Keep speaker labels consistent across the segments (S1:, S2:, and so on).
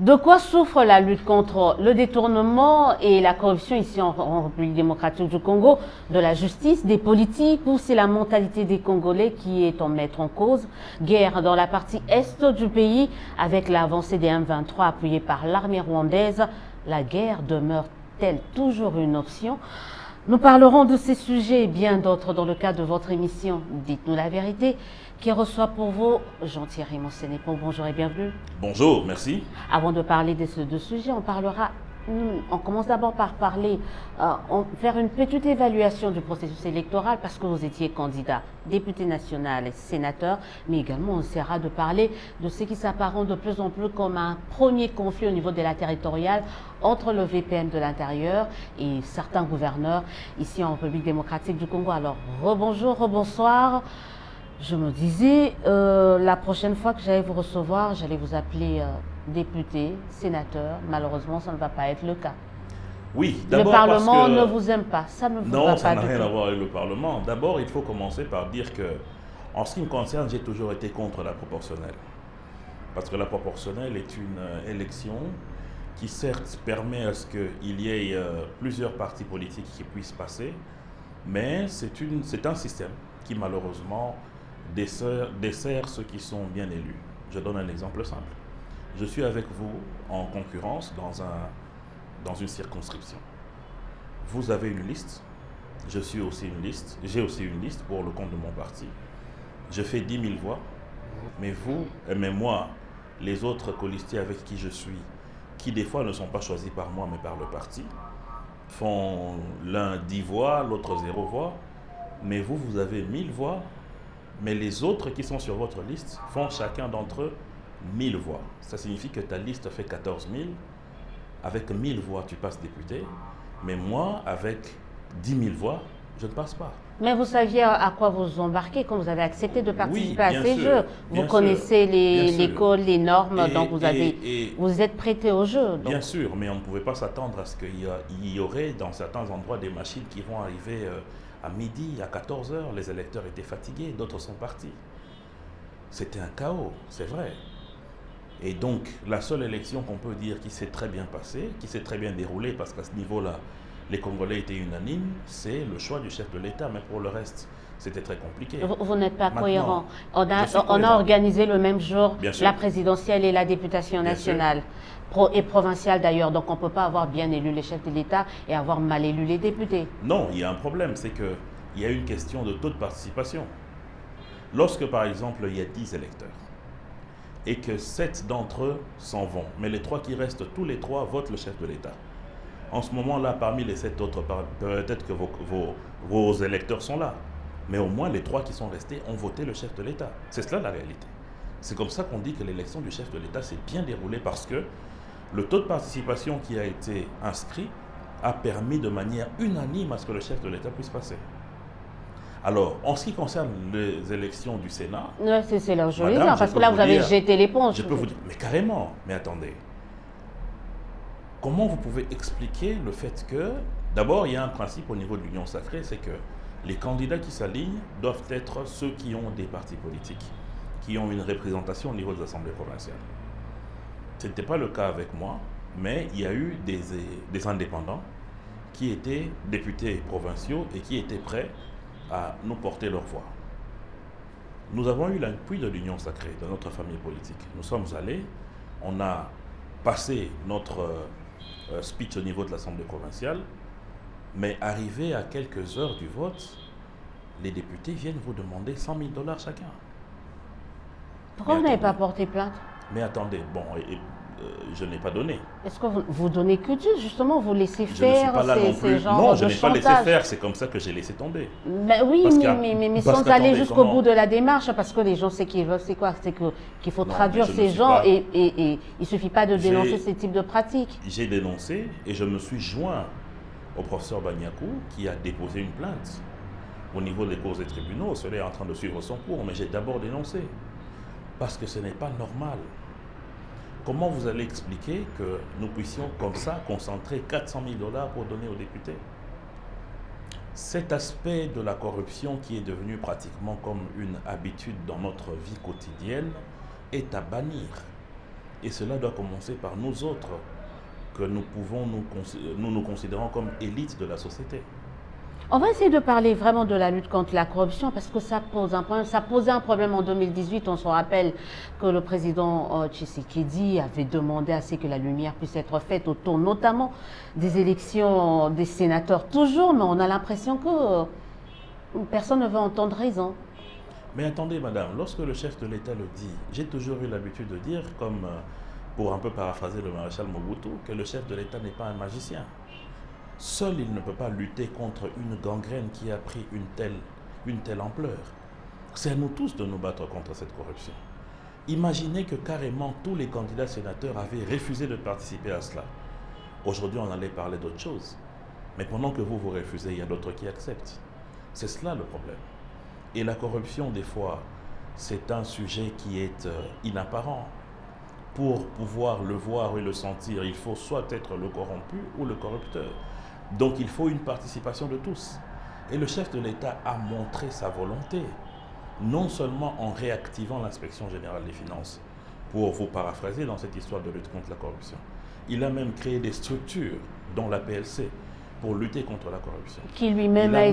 S1: De quoi souffre la lutte contre le détournement et la corruption ici en République démocratique du Congo, de la justice, des politiques, ou c'est la mentalité des Congolais qui est en maître en cause? Guerre dans la partie est du pays avec l'avancée des M23 appuyée par l'armée rwandaise. La guerre demeure-t-elle toujours une option? Nous parlerons de ces sujets et bien d'autres dans le cadre de votre émission Dites-nous la vérité, qui reçoit pour vous Jean-Thierry Monsenepo. Bonjour et bienvenue.
S2: Bonjour, merci.
S1: Avant de parler de ces deux sujets, on commence d'abord par faire une petite évaluation du processus électoral parce que vous étiez candidat, député national et sénateur, mais également on essaiera de parler de ce qui s'apparente de plus en plus comme un premier conflit au niveau de la territoriale entre le VPN de l'intérieur et certains gouverneurs ici en République démocratique du Congo. Alors, rebonjour, rebonsoir. Je me disais, la prochaine fois que j'allais vous recevoir, j'allais vous appeler député, sénateur. Malheureusement, ça ne va pas être le cas.
S2: Oui,
S1: Le
S2: d'abord
S1: Parlement
S2: parce que...
S1: ne vous aime pas, ça ne vous va
S2: Non,
S1: pas
S2: ça n'a
S1: du
S2: rien
S1: tout.
S2: à voir avec le Parlement. D'abord, il faut commencer par dire que, en ce qui me concerne, j'ai toujours été contre la proportionnelle. Parce que la proportionnelle est une élection qui, certes, permet à ce qu'il y ait plusieurs partis politiques qui puissent passer, mais c'est un système qui, malheureusement, dessert ceux qui sont bien élus. Je donne un exemple simple. Je suis avec vous en concurrence dans une circonscription. Vous avez une liste, je suis aussi une liste, j'ai aussi une liste pour le compte de mon parti. Je fais 10 000 voix, mais moi, les autres colistiers avec qui je suis, qui des fois ne sont pas choisis par moi mais par le parti, font l'un 10 voix, l'autre 0 voix, mais vous avez 1000 voix, mais les autres qui sont sur votre liste font chacun d'entre eux 1000 voix. Ça signifie que ta liste fait 14 000. Avec 1000 voix, tu passes député. Mais moi, avec 10 000 voix, je ne passe pas.
S1: Mais vous saviez à quoi vous embarquez quand vous avez accepté de participer à
S2: bien
S1: ces
S2: sûr,
S1: jeux.
S2: bien
S1: Vous connaissez
S2: bien sûr.
S1: les codes, les normes,
S2: Et-
S1: donc vous êtes prêté au jeu. Donc.
S2: Bien sûr, mais on ne pouvait pas s'attendre à ce qu'il y aurait dans certains endroits des machines qui vont arriver à midi, à 14 heures. Les électeurs étaient fatigués, d'autres sont partis. C'était un chaos, c'est vrai. Et donc, la seule élection qu'on peut dire qui s'est très bien passée, qui s'est très bien déroulée, parce qu'à ce niveau-là, les Congolais étaient unanimes, c'est le choix du chef de l'État. Mais pour le reste, c'était très compliqué.
S1: Vous n'êtes pas
S2: Maintenant,
S1: cohérent.
S2: je suis
S1: On a
S2: cohérent.
S1: organisé le même jour
S2: Bien sûr.
S1: la présidentielle et la députation
S2: Bien
S1: nationale. Et provinciale d'ailleurs. Donc on ne peut pas avoir bien élu les chefs de l'État et avoir mal élu les députés.
S2: Non, il y a un problème, c'est qu'il y a une question de taux de participation. Lorsque, par exemple, il y a 10 électeurs et que 7 d'entre eux s'en vont, mais les 3 qui restent, tous les 3 votent le chef de l'État. En ce moment-là, parmi les 7 autres, peut-être que vos électeurs sont là, mais au moins les 3 qui sont restés ont voté le chef de l'État. C'est cela la réalité. C'est comme ça qu'on dit que l'élection du chef de l'État s'est bien déroulée parce que le taux de participation qui a été inscrit a permis de manière unanime à ce que le chef de l'État puisse passer. Alors, en ce qui concerne les élections du Sénat,
S1: Ouais, c'est là où je veux
S2: Madame,
S1: dire,
S2: je
S1: parce que
S2: peux
S1: là
S2: vous
S1: vous avez
S2: dire-
S1: jeté l'éponge.
S2: je peux vous dire, mais carrément, mais attendez. Comment vous pouvez expliquer le fait que, d'abord, il y a un principe au niveau de l'Union sacrée, c'est que les candidats qui s'alignent doivent être ceux qui ont des partis politiques, qui ont une représentation au niveau des assemblées provinciales. Ce n'était pas le cas avec moi, mais il y a eu des indépendants qui étaient députés provinciaux et qui étaient prêts à nous porter leur voix. Nous avons eu l'appui de l'Union sacrée, de notre famille politique. Nous sommes allés, on a passé notre speech au niveau de l'Assemblée provinciale, mais arrivé à quelques heures du vote, les députés viennent vous demander 100 000 $ chacun.
S1: Pourquoi vous
S2: Mais
S1: n'avez pas
S2: attendez.
S1: porté plainte?
S2: Mais attendez, bon, je n'ai pas donné.
S1: Est-ce que vous donnez que Dieu, justement, vous laissez
S2: Je ne suis
S1: faire
S2: pas là non
S1: ces
S2: plus.
S1: genres
S2: Non,
S1: de
S2: je n'ai pas laissé
S1: chantage?
S2: faire, c'est comme ça que j'ai laissé tomber.
S1: Ben oui,
S2: Parce qu'à-
S1: mais
S2: parce
S1: sans
S2: qu'attendez,
S1: aller jusqu'au
S2: comment-
S1: bout de la démarche, parce que les gens, ce qu'ils veulent, c'est quoi? C'est qu'il faut
S2: Non,
S1: traduire
S2: mais je ne
S1: ces
S2: suis
S1: gens
S2: pas-
S1: et il ne suffit pas de
S2: J'ai-
S1: dénoncer ces types de pratiques.
S2: J'ai dénoncé et je me suis joint au professeur Bagnakou qui a déposé une plainte au niveau des cours et tribunaux. Cela est en train de suivre son cours, mais j'ai d'abord dénoncé. Parce que ce n'est pas normal. Comment vous allez expliquer que nous puissions comme ça concentrer 400 000 $ pour donner aux députés? Cet aspect de la corruption qui est devenu pratiquement comme une habitude dans notre vie quotidienne est à bannir. Et cela doit commencer par nous autres, que nous pouvons nous considérons comme élite de la société.
S1: On va essayer de parler vraiment de la lutte contre la corruption parce que ça pose un problème. Ça posait un problème en 2018. On se rappelle que le président Tshisekedi avait demandé à ce que la lumière puisse être faite autour notamment des élections des sénateurs. Toujours, mais on a l'impression que personne ne veut entendre raison.
S2: Mais attendez, madame, lorsque le chef de l'État le dit, j'ai toujours eu l'habitude de dire, comme pour un peu paraphraser le maréchal Mobutu, que le chef de l'État n'est pas un magicien. Seul, il ne peut pas lutter contre une gangrène qui a pris une telle ampleur. C'est à nous tous de nous battre contre cette corruption. Imaginez que carrément tous les candidats sénateurs avaient refusé de participer à cela. Aujourd'hui, on allait parler d'autre chose. Mais pendant que vous refusez, il y a d'autres qui acceptent. C'est cela le problème. Et la corruption, des fois, c'est un sujet qui est inapparent. Pour pouvoir le voir et le sentir, il faut soit être le corrompu ou le corrupteur. Donc il faut une participation de tous. Et le chef de l'État a montré sa volonté, non seulement en réactivant l'inspection générale des finances, pour vous paraphraser dans cette histoire de lutte contre la corruption. Il a même créé des structures, dont la PLC, pour lutter contre la corruption.
S1: Qui lui-même a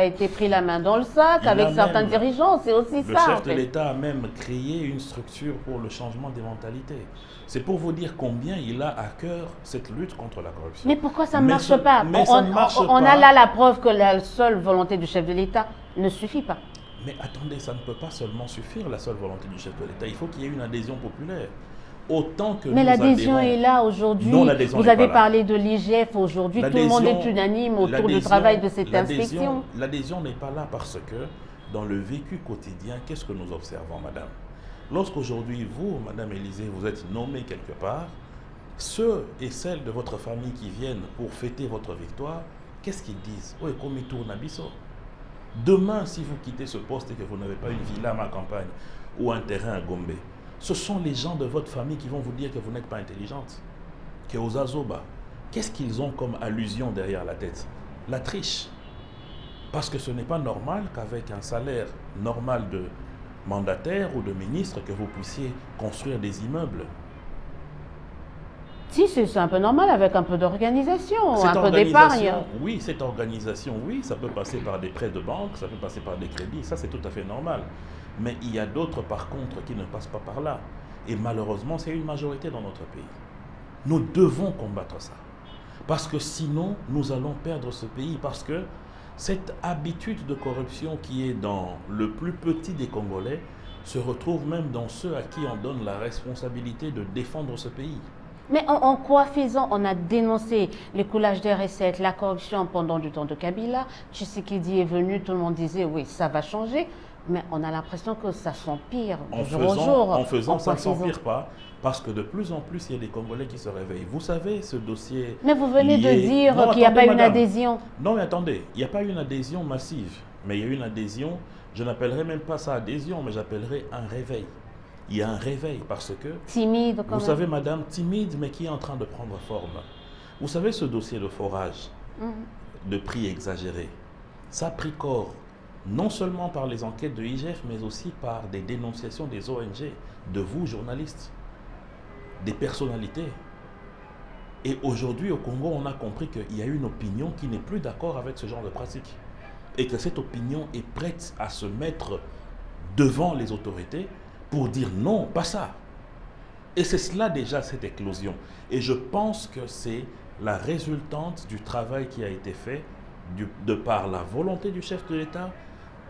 S1: été pris la main dans le sac avec certains dirigeants, c'est aussi ça.
S2: Le chef de l'État a même créé une structure pour le changement des mentalités. C'est pour vous dire combien il a à cœur cette lutte contre la corruption.
S1: Mais pourquoi ça ne marche pas? On a là la preuve que la seule volonté du chef de l'État ne suffit pas.
S2: Mais attendez, ça ne peut pas seulement suffire, la seule volonté du chef de l'État. Il faut qu'il y ait une adhésion populaire. Autant que
S1: mais l'adhésion est là aujourd'hui. Vous avez parlé de l'IGF aujourd'hui. Tout le monde est unanime autour du travail de cette inspection.
S2: L'adhésion n'est pas là parce que dans le vécu quotidien, qu'est-ce que nous observons, madame? Lorsqu'aujourd'hui, vous, madame Élisée, vous êtes nommée quelque part, ceux et celles de votre famille qui viennent pour fêter votre victoire, qu'est-ce qu'ils disent? Oh, comme il tourne à Bissau. Demain, si vous quittez ce poste et que vous n'avez pas une villa à ma campagne ou un terrain à Gombe, ce sont les gens de votre famille qui vont vous dire que vous n'êtes pas intelligente. Que aux Azoba, qu'est-ce qu'ils ont comme allusion derrière la tête? La triche. Parce que ce n'est pas normal qu'avec un salaire normal de mandataire ou de ministre, que vous puissiez construire des immeubles.
S1: Si, c'est un peu normal avec un peu d'organisation, un peu d'épargne.
S2: Oui, cette organisation, oui, ça peut passer par des prêts de banque, ça peut passer par des crédits, ça c'est tout à fait normal. Mais il y a d'autres, par contre, qui ne passent pas par là. Et malheureusement, c'est une majorité dans notre pays. Nous devons combattre ça. Parce que sinon, nous allons perdre ce pays. Parce que cette habitude de corruption qui est dans le plus petit des Congolais se retrouve même dans ceux à qui on donne la responsabilité de défendre ce pays.
S1: Mais en quoi faisant, on a dénoncé les coulages des recettes, la corruption pendant du temps de Kabila. Tshisekedi est venu, tout le monde disait oui, ça va changer. Mais on a l'impression que ça s'empire de jour au jour.
S2: En faisant, ça ne s'empire pas, parce que de plus en plus, il y a des Congolais qui se réveillent. Vous savez, ce dossier...
S1: Mais vous venez de dire qu'il n'y a pas une adhésion.
S2: Non, mais attendez, il n'y a pas une adhésion massive, mais il y a une adhésion, je n'appellerai même pas ça adhésion, mais j'appellerai un réveil. Il y a un réveil parce que...
S1: Timide, quand même.
S2: Vous savez, madame, timide, mais qui est en train de prendre forme. Vous savez, ce dossier de forage, de prix exagérés, ça a pris corps. Non seulement par les enquêtes de l'IGF, mais aussi par des dénonciations des ONG, de vous, journalistes, des personnalités. Et aujourd'hui, au Congo, on a compris qu'il y a une opinion qui n'est plus d'accord avec ce genre de pratique. Et que cette opinion est prête à se mettre devant les autorités pour dire non, pas ça. Et c'est cela déjà, cette éclosion. Et je pense que c'est la résultante du travail qui a été fait de par la volonté du chef de l'État,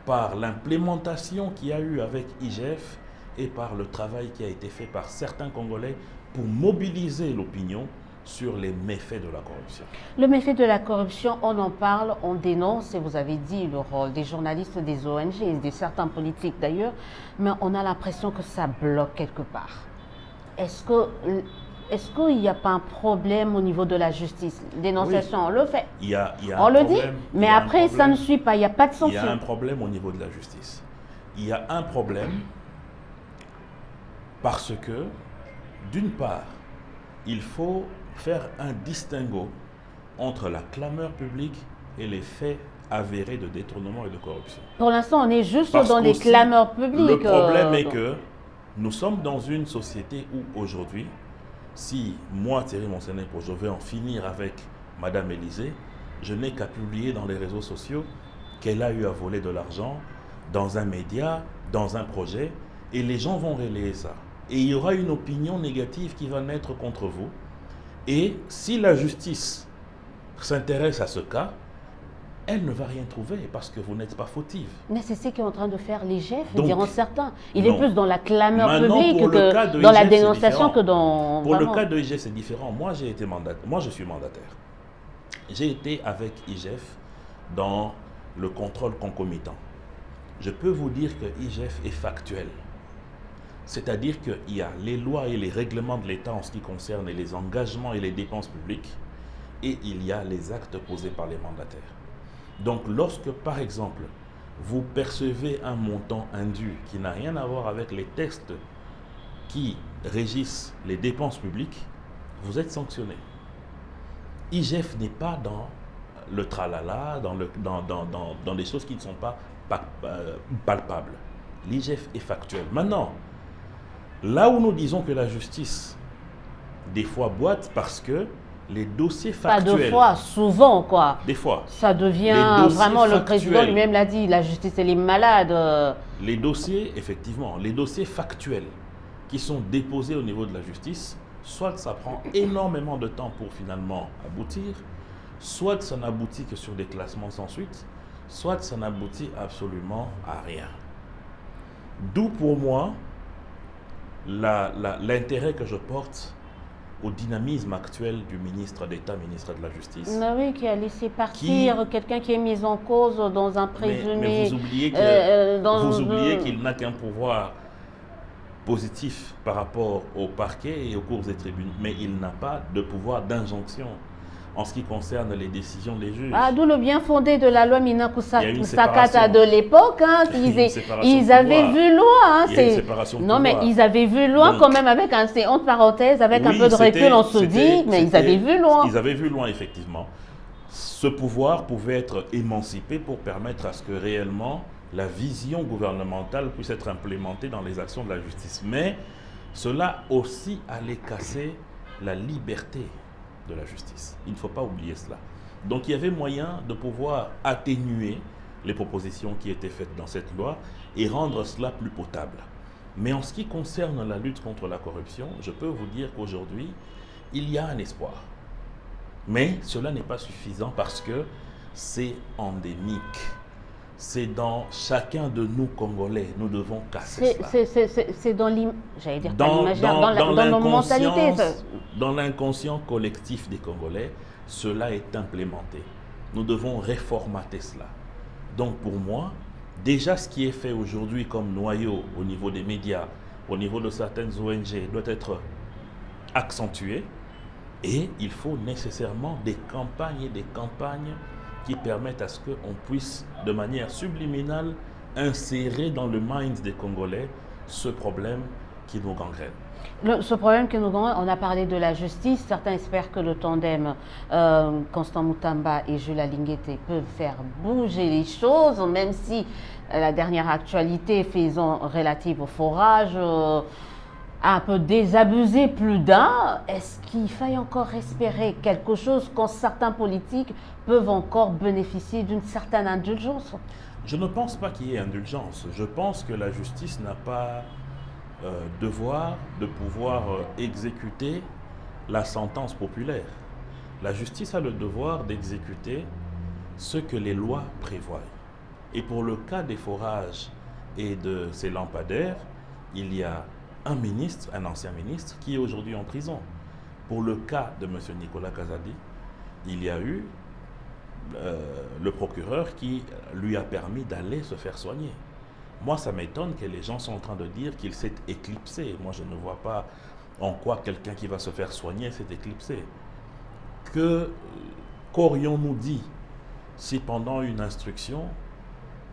S2: par l'implémentation qu'il y a eu avec IGF et par le travail qui a été fait par certains Congolais pour mobiliser l'opinion sur les méfaits de la corruption.
S1: Le méfait de la corruption, on en parle, on dénonce, et vous avez dit le rôle des journalistes, des ONG et de certains politiques d'ailleurs, mais on a l'impression que ça bloque quelque part. Est-ce qu'il n'y a pas un problème au niveau de la justice? Dénonciation, oui, on le fait. On le dit, mais après, ça ne suit pas, il n'y a pas de sanction.
S2: Il y a un problème au niveau de la justice. Il y a un problème parce que, d'une part, il faut faire un distinguo entre la clameur publique et les faits avérés de détournement et de corruption.
S1: Pour l'instant, on est juste dans les clameurs publiques.
S2: Le problème est que Nous sommes dans une société où aujourd'hui, si moi, Thierry Monsenepo, je veux en finir avec Madame Élysée, je n'ai qu'à publier dans les réseaux sociaux qu'elle a eu à voler de l'argent dans un média, dans un projet, et les gens vont relayer ça. Et il y aura une opinion négative qui va naître contre vous. Et si la justice s'intéresse à ce cas, elle ne va rien trouver parce que vous n'êtes pas fautive.
S1: Mais c'est ce qu'est en train de faire l'IGF,
S2: Donc,
S1: diront certains. Il
S2: non.
S1: est plus dans la clameur
S2: Maintenant,
S1: publique
S2: pour le cas
S1: que
S2: de
S1: dans la
S2: IGF, c'est
S1: dénonciation
S2: différent.
S1: que dans...
S2: Pour
S1: vraiment.
S2: le cas de IGF, c'est différent. Moi, je suis mandataire. J'ai été avec IGF dans le contrôle concomitant. Je peux vous dire que IGF est factuel. C'est-à-dire qu'il y a les lois et les règlements de l'État en ce qui concerne les engagements et les dépenses publiques, et il y a les actes posés par les mandataires. Donc lorsque, par exemple, vous percevez un montant indu qui n'a rien à voir avec les textes qui régissent les dépenses publiques, vous êtes sanctionné. IGF n'est pas dans le tralala, dans des choses qui ne sont pas palpables. L'IGF est factuel. Maintenant, là où nous disons que la justice, des fois, boite parce que les dossiers factuels...
S1: Pas deux fois, souvent, quoi.
S2: Des fois.
S1: Ça devient vraiment, le président lui-même l'a dit, la justice, elle est malade.
S2: Les dossiers, effectivement, les dossiers factuels qui sont déposés au niveau de la justice, soit ça prend énormément de temps pour finalement aboutir, soit ça n'aboutit que sur des classements sans suite, soit ça n'aboutit absolument à rien. D'où pour moi l'intérêt que je porte au dynamisme actuel du ministre d'État, ministre de la Justice.
S1: Oui, qui a laissé partir quelqu'un qui est mis en cause dans un présumé...
S2: Mais vous oubliez qu'il n'a qu'un pouvoir positif par rapport au parquet et aux cours des tribunaux, mais il n'a pas de pouvoir d'injonction en ce qui concerne les décisions des juges.
S1: D'où le bien fondé de la loi Minakusakata de l'époque. Hein, ils avaient vu loin. Hein,
S2: il y a une séparation de
S1: non,
S2: pouvoir.
S1: mais ils avaient vu loin. Donc, quand même, avec c'est entre parenthèses, avec un peu de recul, on se dit, mais ils avaient vu loin.
S2: Ils avaient vu loin, effectivement. Ce pouvoir pouvait être émancipé pour permettre à ce que réellement la vision gouvernementale puisse être implémentée dans les actions de la justice. Mais cela aussi allait casser la liberté de la justice. Il ne faut pas oublier cela. Donc il y avait moyen de pouvoir atténuer les propositions qui étaient faites dans cette loi et rendre cela plus potable. Mais en ce qui concerne la lutte contre la corruption, je peux vous dire qu'aujourd'hui, il y a un espoir. Mais cela n'est pas suffisant parce que c'est endémique. C'est dans chacun de nous, Congolais. Nous devons casser cela.
S1: C'est dans l'imaginaire, dans nos mentalités.
S2: Dans l'inconscient collectif des Congolais, cela est implémenté. Nous devons réformater cela. Donc pour moi, déjà ce qui est fait aujourd'hui comme noyau au niveau des médias, au niveau de certaines ONG, doit être accentué. Et il faut nécessairement des campagnes et des campagnes qui permettent à ce qu'on puisse, de manière subliminale, insérer dans le mind des Congolais ce problème qui nous gangrène.
S1: Ce problème qui nous gangrène, on a parlé de la justice. Certains espèrent que le tandem Constant Mutamba et Jules Alinguete peuvent faire bouger les choses, même si la dernière actualité faisant relative au forage a un peu désabusé plus d'un. Est-ce qu'il faille encore espérer quelque chose quand certains politiques peuvent encore bénéficier d'une certaine indulgence?
S2: Je ne pense pas qu'il y ait indulgence. Je pense que la justice n'a pas devoir de pouvoir exécuter la sentence populaire. La justice a le devoir d'exécuter ce que les lois prévoient. Et pour le cas des forages et de ces lampadaires, il y a un ministre, un ancien ministre, qui est aujourd'hui en prison. Pour le cas de M. Nicolas Kazadi, il y a eu le procureur qui lui a permis d'aller se faire soigner. Moi, ça m'étonne que les gens sont en train de dire qu'il s'est éclipsé. Moi, je ne vois pas en quoi quelqu'un qui va se faire soigner s'est éclipsé. Qu'aurions-nous dit si pendant une instruction,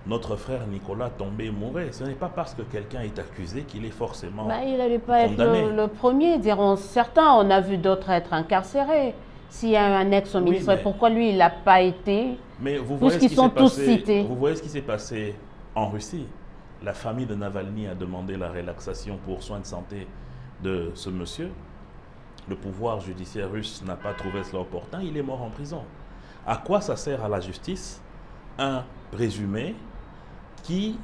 S2: notre frère Nicolas tombait et mourait? Ce n'est pas parce que quelqu'un est accusé qu'il est forcément
S1: il n'allait pas
S2: condamné.
S1: être le premier, diront certains. On a vu d'autres être incarcérés. S'il y a un ex-ministre, pourquoi lui, il n'a pas été?
S2: Mais vous voyez
S1: puisqu'ils sont tous cités.
S2: Vous voyez ce qui s'est passé en Russie. la famille de Navalny a demandé la relaxation pour soins de santé de ce monsieur. Le pouvoir judiciaire russe n'a pas trouvé cela opportun, il est mort en prison. À quoi ça sert à la justice un présumé qui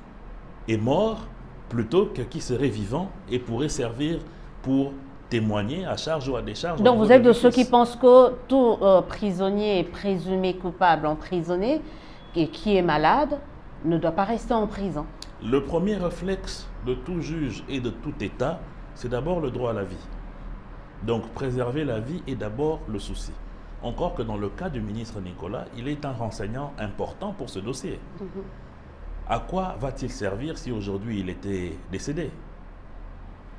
S2: est mort plutôt que qui serait vivant et pourrait servir pour témoigner à charge ou à décharge?
S1: Donc vous êtes de ceux qui pensent que tout prisonnier présumé coupable emprisonné et qui est malade ne doit pas rester en prison.
S2: Le premier réflexe de tout juge et de tout État, c'est d'abord le droit à la vie. Donc préserver la vie est d'abord le souci. Encore que dans le cas du ministre Nicolas, il est un renseignant important pour ce dossier. À quoi va-t-il servir si aujourd'hui il était décédé?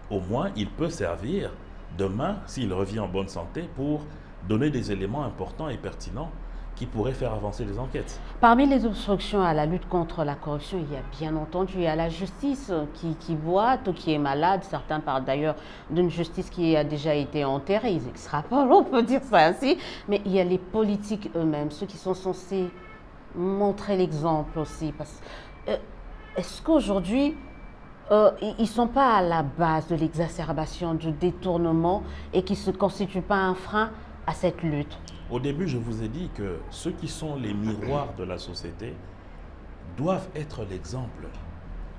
S2: Au moins, il peut servir demain, s'il revient en bonne santé, pour donner des éléments importants et pertinents qui pourraient faire avancer les enquêtes.
S1: Parmi les obstructions à la lutte contre la corruption, il y a bien entendu la justice qui boite, qui est malade. Certains parlent d'ailleurs d'une justice qui a déjà été enterrée. Ils extrapolent, on peut dire ça ainsi. Mais il y a les politiques eux-mêmes, ceux qui sont censés montrer l'exemple aussi. Est-ce qu'aujourd'hui, ils ne sont pas à la base de l'exacerbation, du détournement et qui ne constituent pas un frein à cette lutte?
S2: Au début, je vous ai dit que ceux qui sont les miroirs de la société doivent être l'exemple.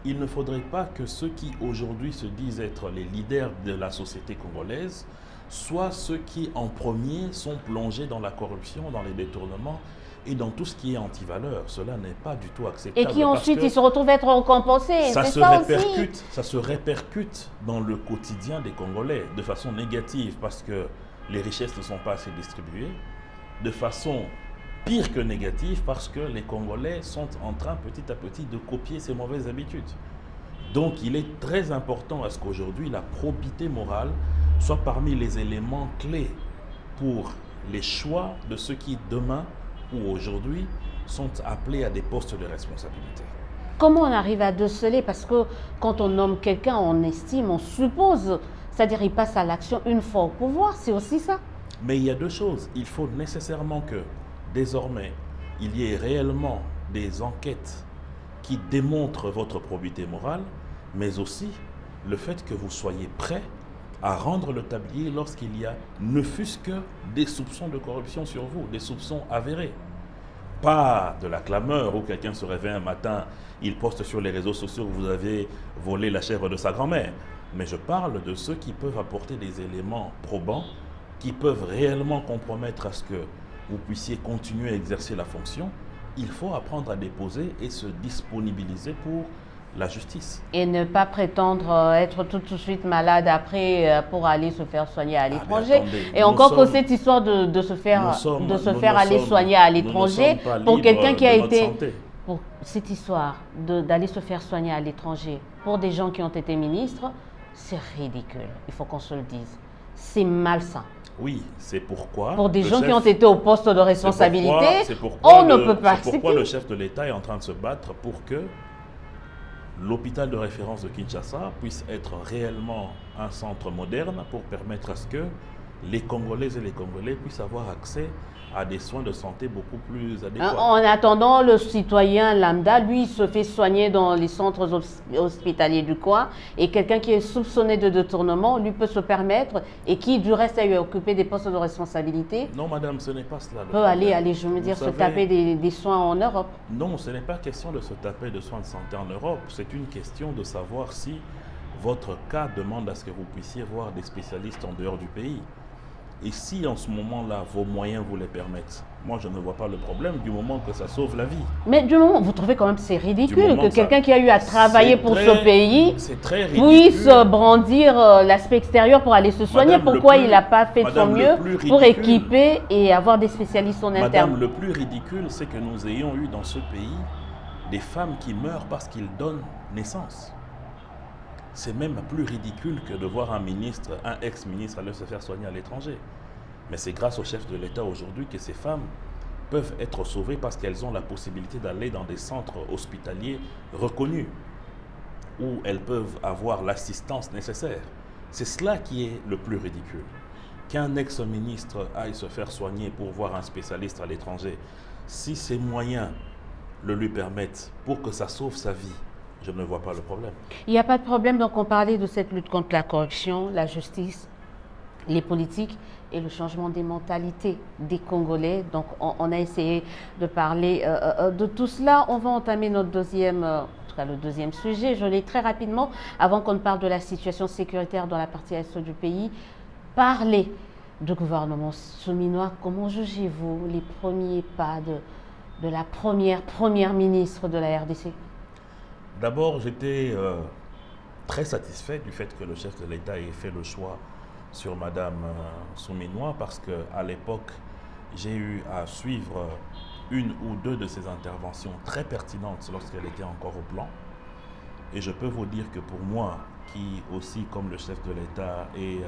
S2: Il ne faudrait pas que ceux qui aujourd'hui se disent être les leaders de la société congolaise soient ceux qui en premier sont plongés dans la corruption, dans les détournements et dans tout ce qui est anti-valeur. Cela n'est pas du tout acceptable.
S1: Et qui ensuite ils se retrouvent être récompensés.
S2: Ça se répercute dans le quotidien des Congolais de façon négative parce que les richesses ne sont pas assez distribuées, de façon pire que négative parce que les Congolais sont en train petit à petit de copier ces mauvaises habitudes. Donc il est très important à ce qu'aujourd'hui la probité morale soit parmi les éléments clés pour les choix de ceux qui demain ou aujourd'hui sont appelés à des postes de responsabilité.
S1: Comment on arrive à déceler? Parce que quand on nomme quelqu'un, on estime, on suppose, c'est-à-dire il passe à l'action une fois au pouvoir, c'est aussi ça.
S2: Mais il y a deux choses. Il faut nécessairement que, désormais, il y ait réellement des enquêtes qui démontrent votre probité morale, mais aussi le fait que vous soyez prêt à rendre le tablier lorsqu'il y a, ne fût-ce que des soupçons de corruption sur vous, des soupçons avérés. Pas de la clameur où quelqu'un se réveille un matin, il poste sur les réseaux sociaux que vous avez volé la chèvre de sa grand-mère. Mais je parle de ceux qui peuvent apporter des éléments probants, qui peuvent réellement compromettre à ce que vous puissiez continuer à exercer la fonction. Il faut apprendre à déposer et se disponibiliser pour la justice.
S1: Et ne pas prétendre être tout de suite malade après pour aller se faire soigner à l'étranger. Et encore que cette histoire de se faire aller soigner à l'étranger, pour quelqu'un qui a été... Pour cette histoire d'aller se faire soigner à l'étranger, pour des gens qui ont été ministres, c'est ridicule, il faut qu'on se le dise. C'est malsain.
S2: Oui, c'est pourquoi...
S1: Pour des gens qui ont été au poste de responsabilité, on ne peut pas accepter.
S2: C'est pourquoi le chef de l'État est en train de se battre pour que l'hôpital de référence de Kinshasa puisse être réellement un centre moderne pour permettre à ce que les Congolaises et les Congolais puissent avoir accès à des soins de santé beaucoup plus adéquats.
S1: En attendant, le citoyen lambda, lui, se fait soigner dans les centres hospitaliers du coin et quelqu'un qui est soupçonné de détournement, lui peut se permettre et qui, du reste, a eu occupé des postes de responsabilité.
S2: Non, madame, ce n'est pas cela.
S1: Peut aller, je veux dire, se taper des soins en Europe.
S2: Non, ce n'est pas question de se taper de soins de santé en Europe. C'est une question de savoir si votre cas demande à ce que vous puissiez voir des spécialistes en dehors du pays. Et si en ce moment-là, vos moyens vous les permettent, moi je ne vois pas le problème du moment que ça sauve la vie.
S1: Mais du moment, vous trouvez quand même que c'est ridicule que quelqu'un qui a eu à travailler pour ce pays puisse brandir l'aspect extérieur pour aller se soigner.
S2: Madame,
S1: pourquoi il n'a pas fait de son mieux pour équiper et avoir des spécialistes en interne?
S2: Madame, le plus ridicule, c'est que nous ayons eu dans ce pays des femmes qui meurent parce qu'ils donnent naissance. C'est même plus ridicule que de voir un ministre, un ex-ministre aller se faire soigner à l'étranger. Mais c'est grâce au chef de l'État aujourd'hui que ces femmes peuvent être sauvées parce qu'elles ont la possibilité d'aller dans des centres hospitaliers reconnus où elles peuvent avoir l'assistance nécessaire. C'est cela qui est le plus ridicule. Qu'un ex-ministre aille se faire soigner pour voir un spécialiste à l'étranger, si ses moyens le lui permettent pour que ça sauve sa vie, je ne vois pas le problème.
S1: Il n'y a pas de problème. Donc, on parlait de cette lutte contre la corruption, la justice, les politiques et le changement des mentalités des Congolais. Donc, on a essayé de parler de tout cela. On va entamer notre deuxième, en tout cas le deuxième sujet. Je l'ai très rapidement, avant qu'on ne parle de la situation sécuritaire dans la partie est du pays. Parler du gouvernement souminois. Comment jugez-vous les premiers pas de la première ministre de la RDC?
S2: D'abord, j'étais très satisfait du fait que le chef de l'État ait fait le choix sur Madame Souminois parce qu'à l'époque, j'ai eu à suivre une ou deux de ses interventions très pertinentes lorsqu'elle était encore au plan. Et je peux vous dire que pour moi, qui aussi comme le chef de l'État est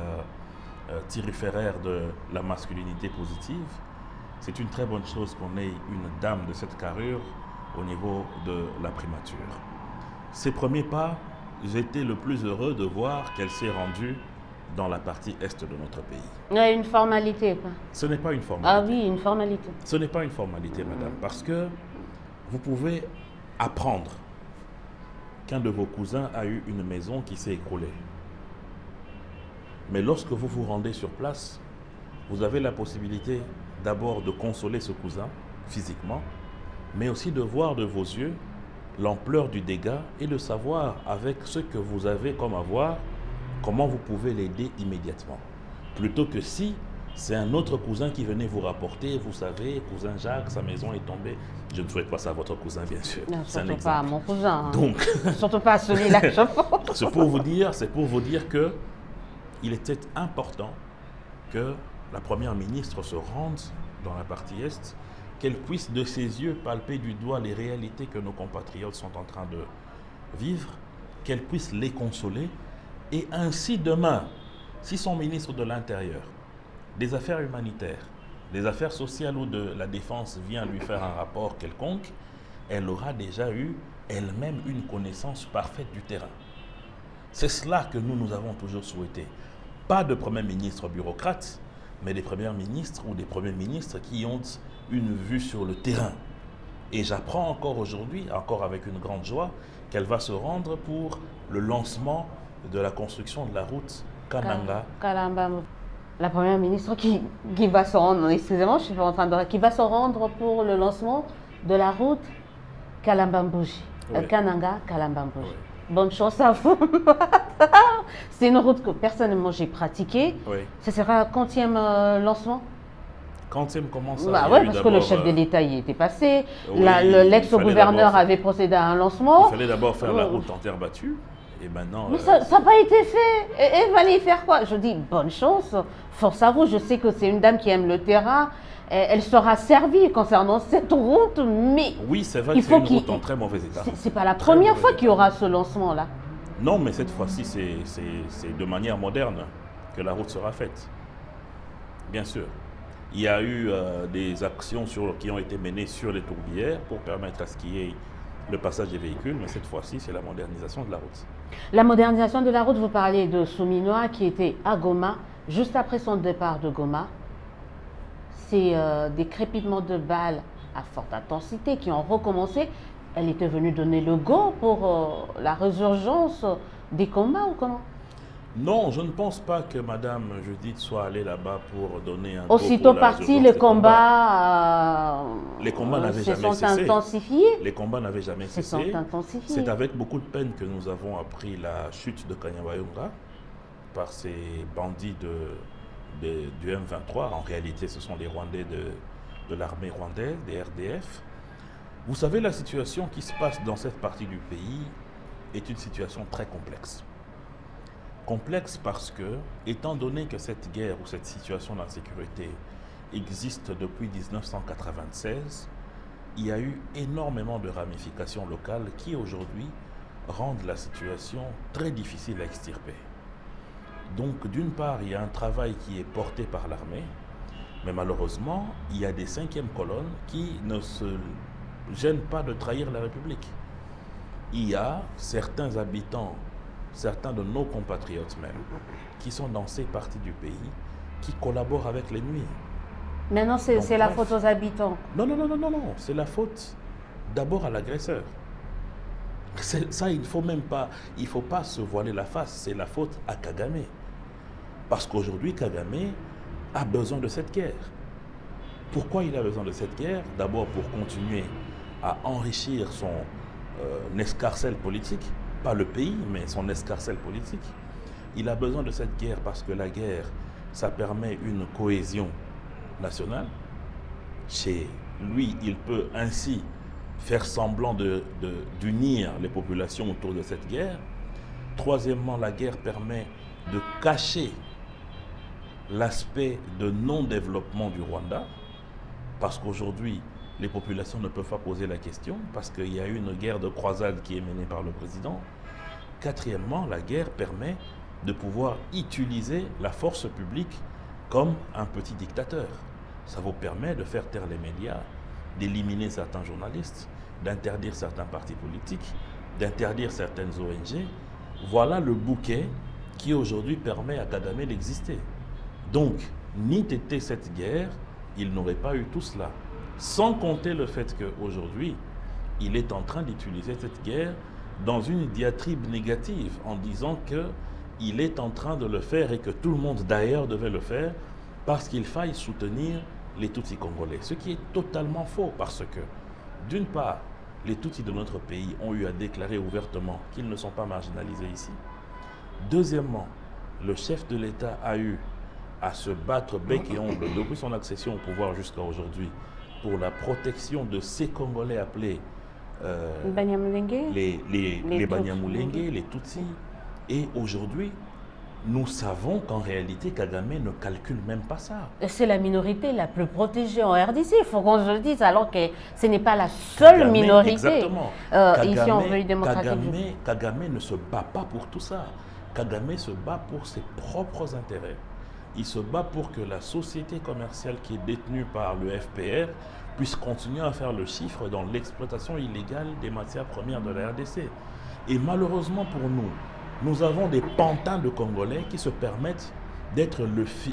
S2: thuriféraire de la masculinité positive, c'est une très bonne chose qu'on ait une dame de cette carrure au niveau de la primature. Ces premiers pas, j'étais le plus heureux de voir qu'elle s'est rendue dans la partie est de notre pays.
S1: Une formalité, quoi.
S2: Ce n'est pas une formalité.
S1: Ah oui, une formalité.
S2: Ce n'est pas une formalité, madame, parce que vous pouvez apprendre qu'un de vos cousins a eu une maison qui s'est écroulée. Mais lorsque vous vous rendez sur place, vous avez la possibilité d'abord de consoler ce cousin physiquement, mais aussi de voir de vos yeux l'ampleur du dégât et de savoir avec ce que vous avez comme avoir, comment vous pouvez l'aider immédiatement. Plutôt que si c'est un autre cousin qui venait vous rapporter, vous savez, cousin Jacques, sa maison est tombée. Je ne souhaite pas ça à votre cousin, bien sûr.
S1: Non,
S2: c'est un
S1: surtout
S2: exemple.
S1: pas à mon cousin. Hein.
S2: Donc,
S1: surtout pas à celui-là, je pense.
S2: c'est pour vous dire que il était important que la première ministre se rende dans la partie est, qu'elle puisse de ses yeux palper du doigt les réalités que nos compatriotes sont en train de vivre, qu'elle puisse les consoler, et ainsi demain, si son ministre de l'Intérieur, des Affaires humanitaires, des Affaires sociales ou de la Défense vient lui faire un rapport quelconque, elle aura déjà eu elle-même une connaissance parfaite du terrain. C'est cela que nous avons toujours souhaité. Pas de Premier ministre bureaucrate, mais des premiers ministres ou des premiers ministres qui ont une vue sur le terrain. Et j'apprends encore aujourd'hui, encore avec une grande joie, qu'elle va se rendre pour le lancement de la construction de la route Kananga.
S1: Kalambambo. La première ministre qui va se rendre, excusez-moi, je suis pas en train de... qui va se rendre pour le lancement de la route Kalambambouji.
S2: Oui.
S1: Kananga, Kalambambouji.
S2: Oui.
S1: Bonne chance à vous. C'est une route que personnellement j'ai pratiquée.
S2: Oui.
S1: Ce sera un quantième lancement?
S2: Quantième comment ça?
S1: Bah ouais, parce que le chef de l'État y était passé.
S2: Oui,
S1: L'ex-gouverneur avait procédé à un lancement.
S2: Il fallait d'abord faire la route en terre battue. Et maintenant,
S1: mais ça n'a pas été fait. Et il fallait faire quoi? Je dis bonne chance, force à vous. Je sais que c'est une dame qui aime le terrain. Elle sera servie concernant cette route, mais
S2: oui, c'est vrai que c'est une route en très mauvais état.
S1: C'est pas la première fois qu'il y aura ce lancement-là.
S2: Non, mais cette fois-ci, c'est de manière moderne que la route sera faite. Bien sûr. Il y a eu des actions qui ont été menées sur les tourbières pour permettre à ce qu'il y ait le passage des véhicules, mais cette fois-ci, c'est la modernisation de la route.
S1: La modernisation de la route, vous parlez de Souminois qui était à Goma, juste après son départ de Goma. C'est des crépitements de balles à forte intensité qui ont recommencé. Elle était venue donner le go pour la résurgence des combats ou comment?
S2: Non, je ne pense pas que Madame Judith soit allée là-bas pour donner un
S1: aussitôt parti, les combats
S2: n'avaient jamais
S1: sont
S2: cessé.
S1: Intensifiés.
S2: Les combats n'avaient jamais cessé.
S1: Intensifiés.
S2: C'est avec beaucoup de peine que nous avons appris la chute de Kanyabayonga par ces bandits du M23. En réalité, ce sont les Rwandais de l'armée rwandaise, des RDF. Vous savez, la situation qui se passe dans cette partie du pays est une situation très complexe. Complexe parce que, étant donné que cette guerre ou cette situation d'insécurité existe depuis 1996, il y a eu énormément de ramifications locales qui aujourd'hui rendent la situation très difficile à extirper. Donc d'une part, il y a un travail qui est porté par l'armée, mais malheureusement, il y a des cinquièmes colonnes qui ne se gênent pas de trahir la République. Il y a certains habitants, certains de nos compatriotes même, qui sont dans ces parties du pays, qui collaborent avec l'ennemi.
S1: Maintenant, c'est la faute aux habitants.
S2: Non, c'est la faute d'abord à l'agresseur. Ça, il ne faut pas se voiler la face. C'est la faute à Kagame. Parce qu'aujourd'hui, Kagame a besoin de cette guerre. Pourquoi il a besoin de cette guerre? D'abord pour continuer à enrichir son escarcelle politique, pas le pays, mais son escarcelle politique. Il a besoin de cette guerre parce que la guerre, ça permet une cohésion nationale. Chez lui, il peut ainsi faire semblant d'unir les populations autour de cette guerre. Troisièmement, la guerre permet de cacher l'aspect de non-développement du Rwanda, parce qu'aujourd'hui, les populations ne peuvent pas poser la question, parce qu'il y a eu une guerre de croisade qui est menée par le président. Quatrièmement, la guerre permet de pouvoir utiliser la force publique comme un petit dictateur. Ça vous permet de faire taire les médias, d'éliminer certains journalistes, d'interdire certains partis politiques, d'interdire certaines ONG. Voilà le bouquet qui aujourd'hui permet à Kagame d'exister. Donc, n'eût été cette guerre, il n'aurait pas eu tout cela. Sans compter le fait qu'aujourd'hui, il est en train d'utiliser cette guerre dans une diatribe négative en disant qu'il est en train de le faire et que tout le monde d'ailleurs devait le faire parce qu'il faille soutenir les Tutsis congolais. Ce qui est totalement faux parce que, d'une part, les Tutsis de notre pays ont eu à déclarer ouvertement qu'ils ne sont pas marginalisés ici. Deuxièmement, le chef de l'État a eu à se battre bec et ongle depuis son accession au pouvoir jusqu'à aujourd'hui pour la protection de ces Congolais appelés les Banyamulenge, les Tutsis. Et aujourd'hui, nous savons qu'en réalité, Kagame ne calcule même pas ça.
S1: C'est la minorité la plus protégée en RDC, il faut qu'on se le dise, alors que ce n'est pas la seule minorité.
S2: Exactement.
S1: Ici en République démocratique.
S2: Kagame ne se bat pas pour tout ça. Kagame se bat pour ses propres intérêts. Il se bat pour que la société commerciale qui est détenue par le FPR puisse continuer à faire le chiffre dans l'exploitation illégale des matières premières de la RDC. Et malheureusement pour nous, nous avons des pantins de Congolais qui se permettent d'être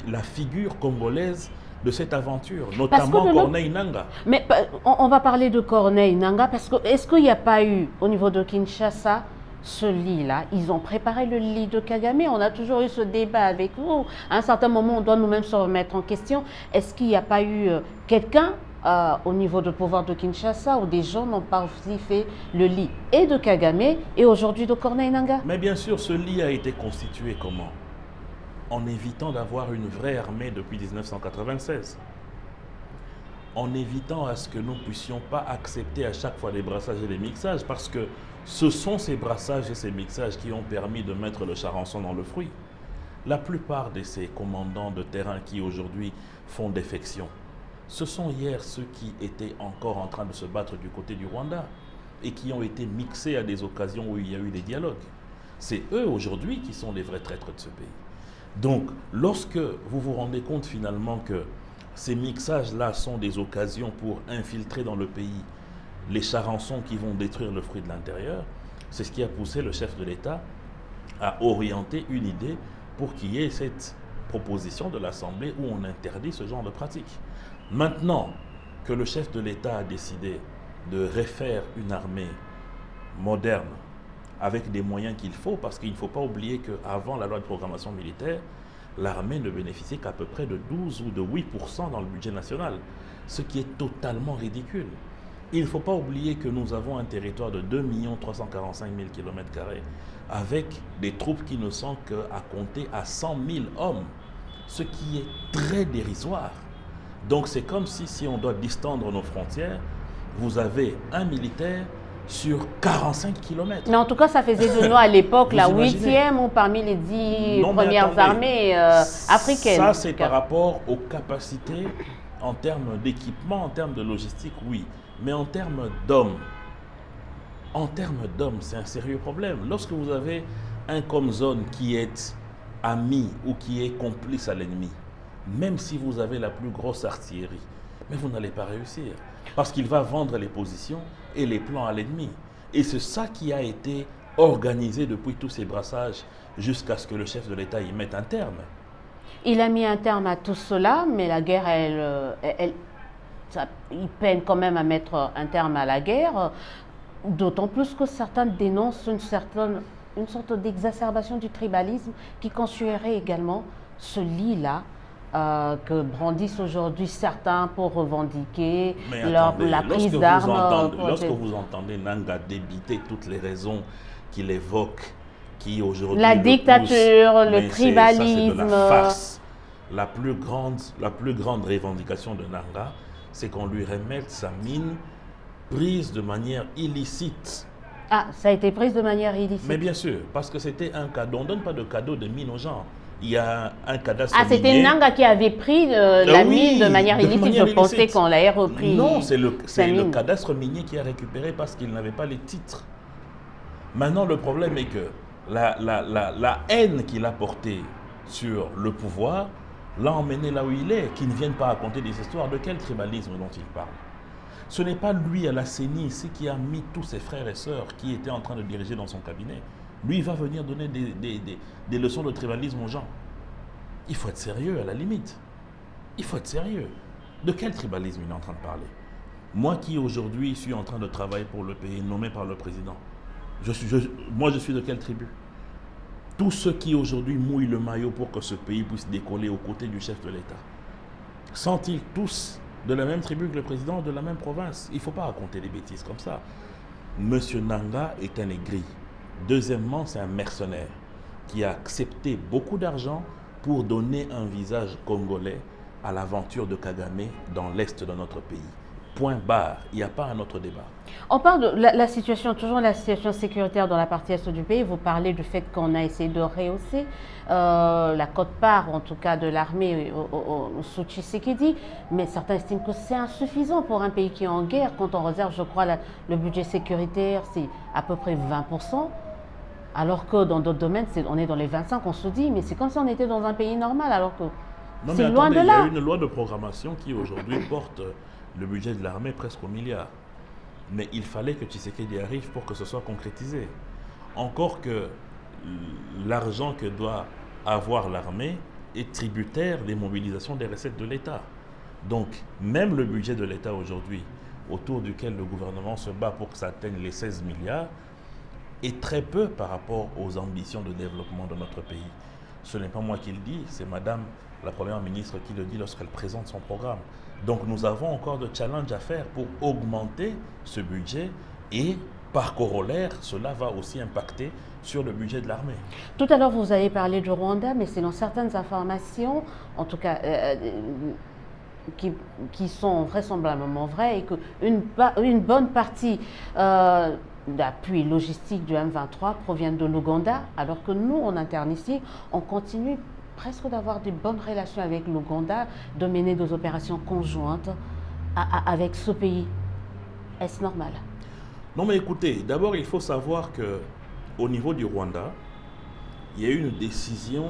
S2: la figure congolaise de cette aventure, notamment Corneille Nangaa.
S1: Mais on va parler de Corneille Nangaa parce que est-ce qu'il n'y a pas eu au niveau de Kinshasa ce lit-là? Ils ont préparé le lit de Kagame. On a toujours eu ce débat avec vous. À un certain moment, on doit nous-mêmes se remettre en question. Est-ce qu'il n'y a pas eu quelqu'un au niveau du pouvoir de Kinshasa où des gens n'ont pas aussi fait le lit et de Kagame et aujourd'hui de Corneille Nangaa?
S2: Mais bien sûr, ce lit a été constitué comment? En évitant d'avoir une vraie armée depuis 1996. En évitant à ce que nous ne puissions pas accepter à chaque fois des brassages et des mixages, parce que ce sont ces brassages et ces mixages qui ont permis de mettre le charançon dans le fruit. La plupart de ces commandants de terrain qui aujourd'hui font défection, ce sont hier ceux qui étaient encore en train de se battre du côté du Rwanda et qui ont été mixés à des occasions où il y a eu des dialogues. C'est eux aujourd'hui qui sont les vrais traîtres de ce pays. Donc, lorsque vous vous rendez compte finalement que ces mixages-là sont des occasions pour infiltrer dans le pays les charançons qui vont détruire le fruit de l'intérieur, c'est ce qui a poussé le chef de l'État à orienter une idée pour qu'il y ait cette proposition de l'Assemblée où on interdit ce genre de pratique. Maintenant que le chef de l'État a décidé de refaire une armée moderne avec des moyens qu'il faut, parce qu'il ne faut pas oublier qu'avant la loi de programmation militaire, l'armée ne bénéficiait qu'à peu près de 12 ou de 8% dans le budget national, ce qui est totalement ridicule. Il ne faut pas oublier que nous avons un territoire de 2 345 000 km² avec des troupes qui ne sont qu'à compter à 100 000 hommes, ce qui est très dérisoire. Donc c'est comme si on doit distendre nos frontières, vous avez un militaire sur 45 km.
S1: Mais en tout cas, ça faisait de nous à l'époque la 8e ou parmi les 10 premières armées africaines.
S2: Ça, c'est par rapport aux capacités en termes d'équipement, en termes de logistique, oui. Mais en termes d'hommes, c'est un sérieux problème. Lorsque vous avez un comme zone qui est ami ou qui est complice à l'ennemi, même si vous avez la plus grosse artillerie, mais vous n'allez pas réussir. Parce qu'il va vendre les positions et les plans à l'ennemi. Et c'est ça qui a été organisé depuis tous ces brassages jusqu'à ce que le chef de l'État y mette un terme.
S1: Il a mis un terme à tout cela, mais la guerre, il peine quand même à mettre un terme à la guerre. D'autant plus que certains dénoncent une sorte d'exacerbation du tribalisme qui constituerait également ce lit-là que brandissent aujourd'hui certains pour revendiquer la prise d'armes.
S2: Lorsque vous entendez Nanga débiter toutes les raisons qu'il évoque, qui aujourd'hui
S1: la dictature, le tribalisme,
S2: ça, c'est de la farce. La plus grande revendication de Nanga, c'est qu'on lui remette sa mine prise de manière illicite.
S1: Ah, ça a été prise de manière illicite.
S2: Mais bien sûr, parce que c'était un cadeau. On ne donne pas de cadeau de mine aux gens. Il y a un cadastre minier.
S1: Ah, c'était Nanga qui avait pris la mine de manière illicite. Je pensais qu'on l'avait repris.
S2: Non, c'est le cadastre minier qui a récupéré parce qu'il n'avait pas les titres. Maintenant, le problème est que la haine qu'il a portée sur le pouvoir l'a emmené là où il est, qu'il ne vienne pas raconter des histoires. De quel tribalisme dont il parle? Ce n'est pas lui à la CENI ici qui a mis tous ses frères et sœurs qui étaient en train de diriger dans son cabinet. Lui, il va venir donner des leçons de tribalisme aux gens. Il faut être sérieux à la limite. Il faut être sérieux. De quel tribalisme il est en train de parler? Moi qui aujourd'hui suis en train de travailler pour le pays nommé par le président, moi je suis de quelle tribu? Tous ceux qui aujourd'hui mouillent le maillot pour que ce pays puisse décoller aux côtés du chef de l'État, sont-ils tous de la même tribu que le président, de la même province? Il ne faut pas raconter des bêtises comme ça. Monsieur Nanga est un aigri. Deuxièmement, c'est un mercenaire qui a accepté beaucoup d'argent pour donner un visage congolais à l'aventure de Kagame dans l'est de notre pays. Point barre, il n'y a pas un autre débat.
S1: On parle de la situation, toujours la situation sécuritaire dans la partie est du pays. Vous parlez du fait qu'on a essayé de rehausser la quote-part, en tout cas de l'armée sous Tshisekedi, mais certains estiment que c'est insuffisant pour un pays qui est en guerre. Quand on réserve, je crois, le budget sécuritaire, c'est à peu près 20%, alors que dans d'autres domaines, on est dans les 25%, on se dit, mais c'est comme si on était dans un pays normal, alors que c'est loin de là.
S2: Il y a une loi de programmation qui aujourd'hui porte le budget de l'armée presque au milliard. Mais il fallait que Tshisekedi arrive pour que ce soit concrétisé. Encore que l'argent que doit avoir l'armée est tributaire des mobilisations des recettes de l'État. Donc, même le budget de l'État aujourd'hui, autour duquel le gouvernement se bat pour que ça atteigne les 16 milliards, est très peu par rapport aux ambitions de développement de notre pays. Ce n'est pas moi qui le dis, c'est Madame la Première ministre qui le dit lorsqu'elle présente son programme. Donc nous avons encore de challenges à faire pour augmenter ce budget et par corollaire, cela va aussi impacter sur le budget de l'armée.
S1: Tout à l'heure, vous avez parlé du Rwanda, mais selon certaines informations, en tout cas qui sont vraisemblablement vraies, et qu'une bonne partie d'appui logistique du M23 provient de l'Ouganda, alors que nous, en interne ici, on continue presque d'avoir de bonnes relations avec l'Ouganda, de mener des opérations conjointes avec ce pays. Est-ce normal?
S2: Non, mais écoutez, d'abord, il faut savoir qu'au niveau du Rwanda, il y a eu une décision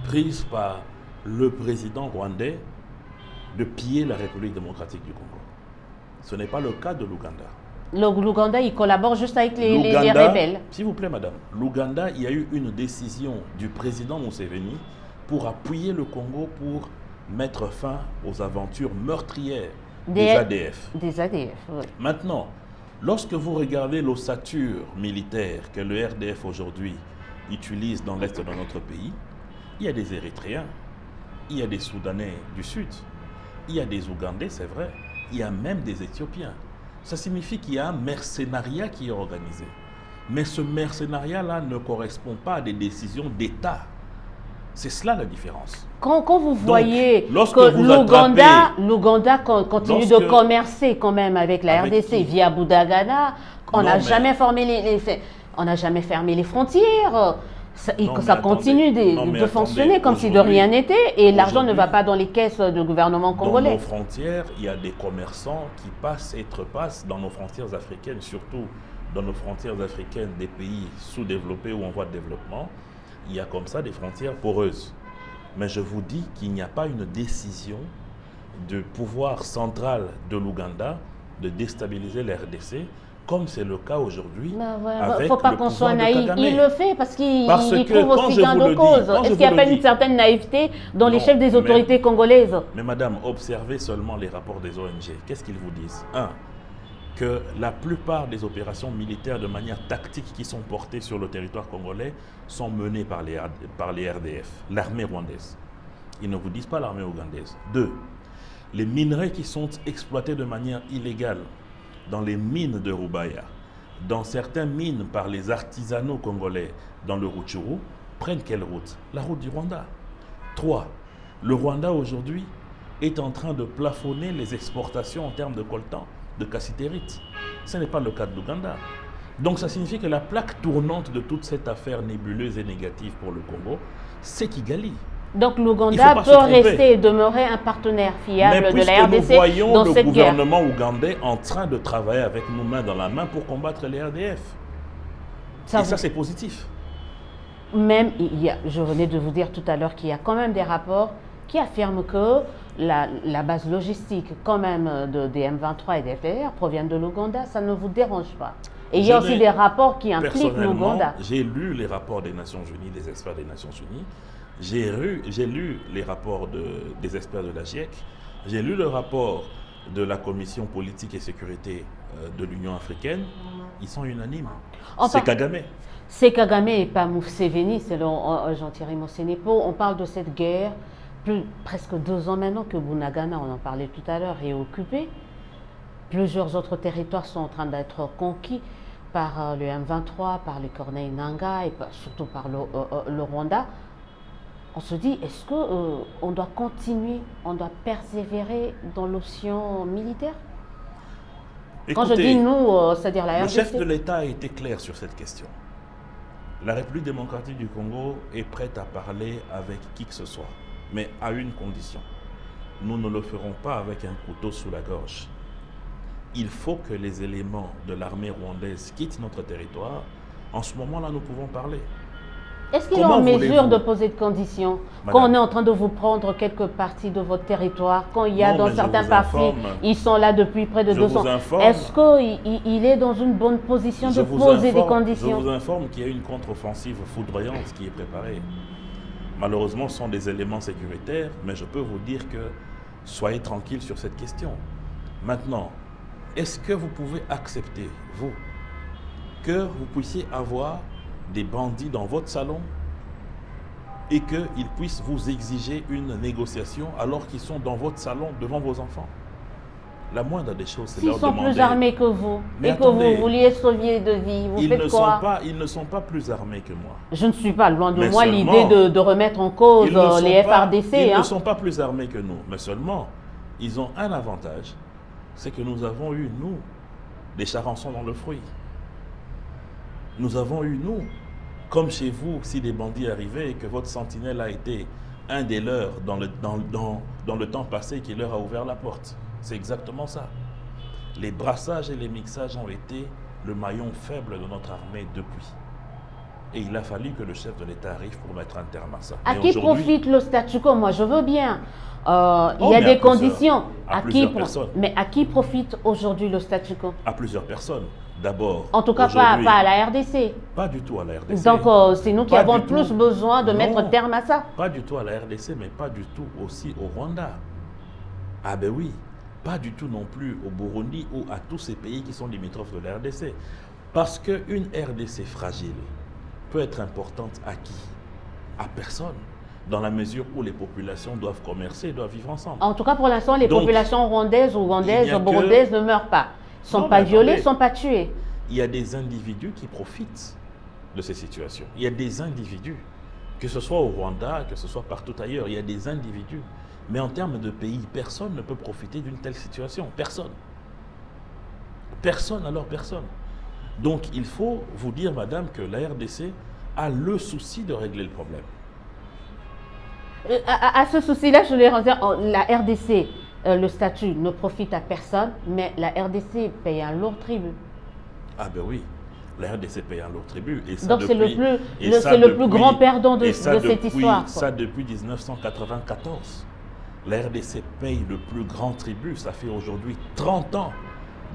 S2: prise par le président rwandais de piller la République démocratique du Congo. Ce n'est pas le cas de l'Ouganda.
S1: L'Ouganda, il collabore juste avec les rebelles.
S2: S'il vous plaît, madame, l'Ouganda, il y a eu une décision du président Museveni pour appuyer le Congo pour mettre fin aux aventures meurtrières des ADF.
S1: Des ADF, oui.
S2: Maintenant, lorsque vous regardez l'ossature militaire que le RDF aujourd'hui utilise dans l'est de notre pays, il y a des Érythréens, il y a des Soudanais du Sud, il y a des Ougandais, c'est vrai, il y a même des Éthiopiens. Ça signifie qu'il y a un mercenariat qui est organisé. Mais ce mercenariat-là ne correspond pas à des décisions d'État. C'est cela la différence.
S1: Quand vous voyez que l'Ouganda continue de commercer quand même avec la RDC via Boudagana, on n'a jamais fermé les frontières. Ça continue de fonctionner comme si de rien n'était et l'argent ne va pas dans les caisses du gouvernement congolais.
S2: Dans nos frontières, il y a des commerçants qui passent et repassent dans nos frontières africaines, surtout dans nos frontières africaines des pays sous-développés ou en voie de développement. Il y a comme ça des frontières poreuses. Mais je vous dis qu'il n'y a pas une décision du pouvoir central de l'Ouganda de déstabiliser la RDC, comme c'est le cas aujourd'hui. Il ne
S1: faut pas qu'on soit naïf. Il le fait parce qu'il trouve aussi gain de cause. Est-ce qu'il n'y a pas une certaine naïveté dans les chefs des autorités congolaises?
S2: Mais madame, observez seulement les rapports des ONG. Qu'est-ce qu'ils vous disent? que la plupart des opérations militaires de manière tactique qui sont portées sur le territoire congolais sont menées par les RDF, l'armée rwandaise. Ils ne vous disent pas l'armée ougandaise. 2. Les minerais qui sont exploités de manière illégale dans les mines de Rubaya, dans certaines mines par les artisanaux congolais dans le Rutshuru, prennent quelle route? La route du Rwanda. 3. Le Rwanda aujourd'hui est en train de plafonner les exportations en termes de coltan, de cassitérite. Ce n'est pas le cas de l'Ouganda. Donc ça signifie que la plaque tournante de toute cette affaire nébuleuse et négative pour le Congo, c'est Kigali.
S1: Donc l'Ouganda peut rester et demeurer un partenaire fiable de la RDC
S2: nous voyons
S1: dans
S2: le
S1: cette guerre.
S2: gouvernement ougandais en train de travailler avec nous main dans la main pour combattre les RDF. Ça c'est positif.
S1: Même, je venais de vous dire tout à l'heure qu'il y a quand même des rapports qui affirment que la base logistique quand même des M23 et des FDR proviennent de l'Ouganda. Ça ne vous dérange pas? Et il y a aussi des rapports qui impliquent l'Ouganda.
S2: J'ai lu les rapports des Nations Unies, des experts des Nations Unies. J'ai lu les rapports des experts de la GIEC. J'ai lu le rapport de la Commission politique et sécurité de l'Union africaine. Ils sont unanimes. C'est Kagame.
S1: C'est Kagame et pas Museveni, selon Jean-Thierry Mossenepo. On parle de cette guerre presque 2 ans maintenant que Bunagana, on en parlait tout à l'heure, est occupé. Plusieurs autres territoires sont en train d'être conquis par le M23, par les Corneilles Nangaa et surtout par le Rwanda. On se dit, est-ce qu'on doit continuer, on doit persévérer dans l'option militaire?
S2: Écoutez,
S1: quand je dis nous, c'est-à-dire la RDC.
S2: Le chef de l'État a été clair sur cette question. La République démocratique du Congo est prête à parler avec qui que ce soit, mais à une condition. Nous ne le ferons pas avec un couteau sous la gorge. Il faut que les éléments de l'armée rwandaise quittent notre territoire. En ce moment-là, nous pouvons parler.
S1: Est-ce qu'il est en mesure de poser de conditions? Quand on est en train de vous prendre quelques parties de votre territoire, quand il y a dans certains partis, ils sont là depuis près de 2 ans. Est-ce qu'il est dans une bonne position de poser des conditions?
S2: Je vous informe qu'il y a une contre-offensive foudroyante qui est préparée. Malheureusement, ce sont des éléments sécuritaires, mais je peux vous dire que soyez tranquille sur cette question. Maintenant, est-ce que vous pouvez accepter, vous, que vous puissiez avoir des bandits dans votre salon et qu'ils puissent vous exiger une négociation alors qu'ils sont dans votre salon devant vos enfants? La moindre des choses, c'est leur demander...
S1: S'ils sont plus armés que vous et que vous vouliez sauver de vie, vous faites quoi?
S2: Ils ne sont pas plus armés que moi.
S1: Je ne suis pas loin de moi l'idée de remettre en cause les FARDC.
S2: Ils ne sont pas plus armés que nous, mais seulement, ils ont un avantage, c'est que nous avons eu, nous, des charançons dans le fruit. Nous avons eu, nous, comme chez vous, si des bandits arrivaient et que votre sentinelle a été un des leurs dans le temps passé qui leur a ouvert la porte. C'est exactement ça. Les brassages et les mixages ont été le maillon faible de notre armée depuis. Et il a fallu que le chef de l'État arrive pour mettre un terme à ça.
S1: À qui profite le statu quo? Moi, je veux bien. Il y a des conditions. Mais à qui profite aujourd'hui le statu quo?
S2: À plusieurs personnes. D'abord,
S1: en tout cas, pas à la RDC.
S2: Pas du tout à la RDC.
S1: Donc, c'est nous qui avons plus besoin de mettre terme à ça.
S2: Pas du tout à la RDC, mais pas du tout aussi au Rwanda. Ah ben oui, pas du tout non plus au Burundi ou à tous ces pays qui sont limitrophes de la RDC. Parce qu'une RDC fragile peut être importante à qui? À personne. Dans la mesure où les populations doivent commercer, doivent vivre ensemble.
S1: En tout cas, pour l'instant, les populations rwandaises, ougandaises, burundaises ne meurent pas. Ils ne sont pas violés, ils ne sont pas tués.
S2: Il y a des individus qui profitent de ces situations. Il y a des individus, que ce soit au Rwanda, que ce soit partout ailleurs, il y a des individus. Mais en termes de pays, personne ne peut profiter d'une telle situation. Personne. Personne, alors personne. Donc il faut vous dire, madame, que la RDC a le souci de régler le problème.
S1: À ce souci-là, je vais dire, la RDC, le statut ne profite à personne, mais la RDC paye un lourd tribut.
S2: Ah ben oui, la RDC paye un lourd tribut. Et ça
S1: donc c'est le plus grand perdant de cette histoire.
S2: Ça depuis 1994. La RDC paye le plus grand tribut. Ça fait aujourd'hui 30 ans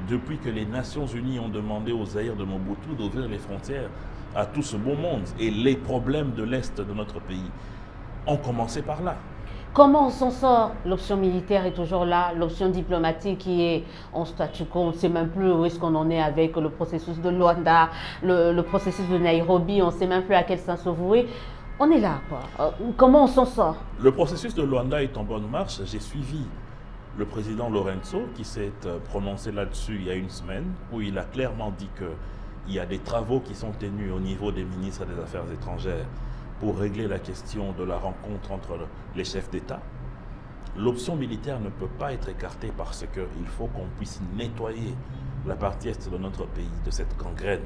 S2: depuis que les Nations Unies ont demandé aux Zaïre de Mobutu d'ouvrir les frontières à tout ce beau monde. Et les problèmes de l'Est de notre pays ont commencé par là.
S1: Comment on s'en sort? L'option militaire est toujours là, l'option diplomatique qui est en statu quo, on ne sait même plus où est-ce qu'on en est avec le processus de Luanda, le processus de Nairobi, on ne sait même plus à quel sens se vouer. On est là, quoi. Comment on s'en sort?
S2: Le processus de Luanda est en bonne marche. J'ai suivi le président Lorenzo qui s'est prononcé là-dessus il y a une semaine, où il a clairement dit qu'il y a des travaux qui sont tenus au niveau des ministres des Affaires étrangères pour régler la question de la rencontre entre les chefs d'État. L'option militaire ne peut pas être écartée parce qu'il faut qu'on puisse nettoyer la partie est de notre pays de cette gangrène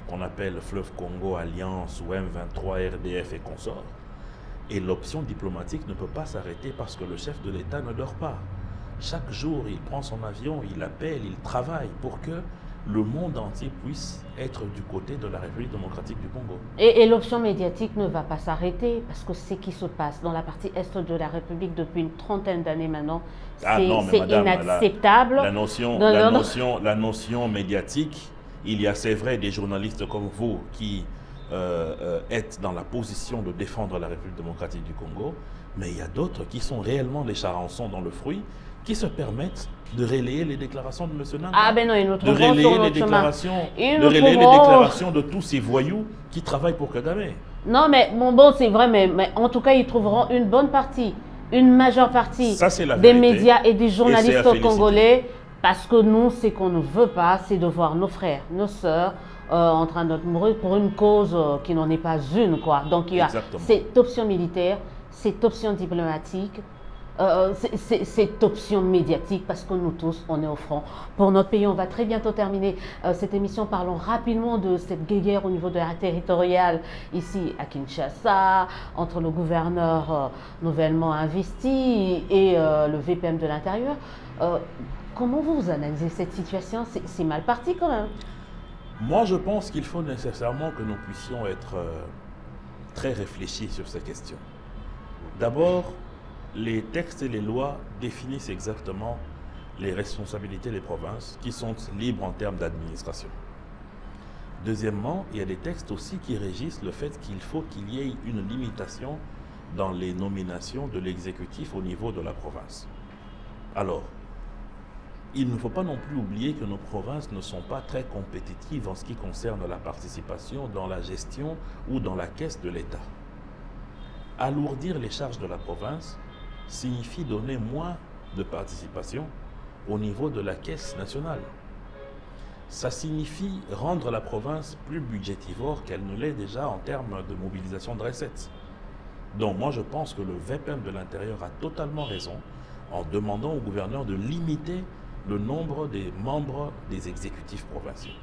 S2: qu'on appelle Fleuve Congo, Alliance ou M23, RDF et consorts. Et l'option diplomatique ne peut pas s'arrêter parce que le chef de l'État ne dort pas. Chaque jour, il prend son avion, il appelle, il travaille pour que le monde entier puisse être du côté de la République démocratique du Congo.
S1: Et l'option médiatique ne va pas s'arrêter parce que ce qui se passe dans la partie est de la République depuis une trentaine d'années maintenant, c'est inacceptable.
S2: La notion médiatique, il y a, c'est vrai, des journalistes comme vous qui êtes dans la position de défendre la République démocratique du Congo, mais il y a d'autres qui sont réellement les charançons dans le fruit, qui se permettent de relayer les déclarations de M. Nanga,
S1: ah ben non,
S2: de relayer les déclarations de tous ces voyous qui travaillent pour Kagame.
S1: Non, mais bon c'est vrai, mais en tout cas, ils trouveront une bonne partie, une majeure partie des médias et des journalistes congolais, parce que nous, ce qu'on ne veut pas, c'est de voir nos frères, nos sœurs en train de mourir pour une cause qui n'en est pas une, quoi. Donc il y a cette option militaire, cette option diplomatique, cette option médiatique, parce que nous tous, on est au front pour notre pays. On va très bientôt terminer cette émission. Parlons rapidement de cette guerre au niveau de la territoriale ici à Kinshasa, entre le gouverneur nouvellement investi et le VPM de l'Intérieur. Comment vous analysez cette situation? C'est mal parti quand même.
S2: Moi, je pense qu'il faut nécessairement que nous puissions être très réfléchis sur ces questions. D'abord, les textes et les lois définissent exactement les responsabilités des provinces qui sont libres en termes d'administration. Deuxièmement, il y a des textes aussi qui régissent le fait qu'il faut qu'il y ait une limitation dans les nominations de l'exécutif au niveau de la province. Alors, il ne faut pas non plus oublier que nos provinces ne sont pas très compétitives en ce qui concerne la participation dans la gestion ou dans la caisse de l'État. Alourdir les charges de la province signifie donner moins de participation au niveau de la caisse nationale. Ça signifie rendre la province plus budgétivore qu'elle ne l'est déjà en termes de mobilisation de recettes. Donc moi je pense que le VPM de l'Intérieur a totalement raison en demandant au gouverneur de limiter le nombre des membres des exécutifs provinciaux.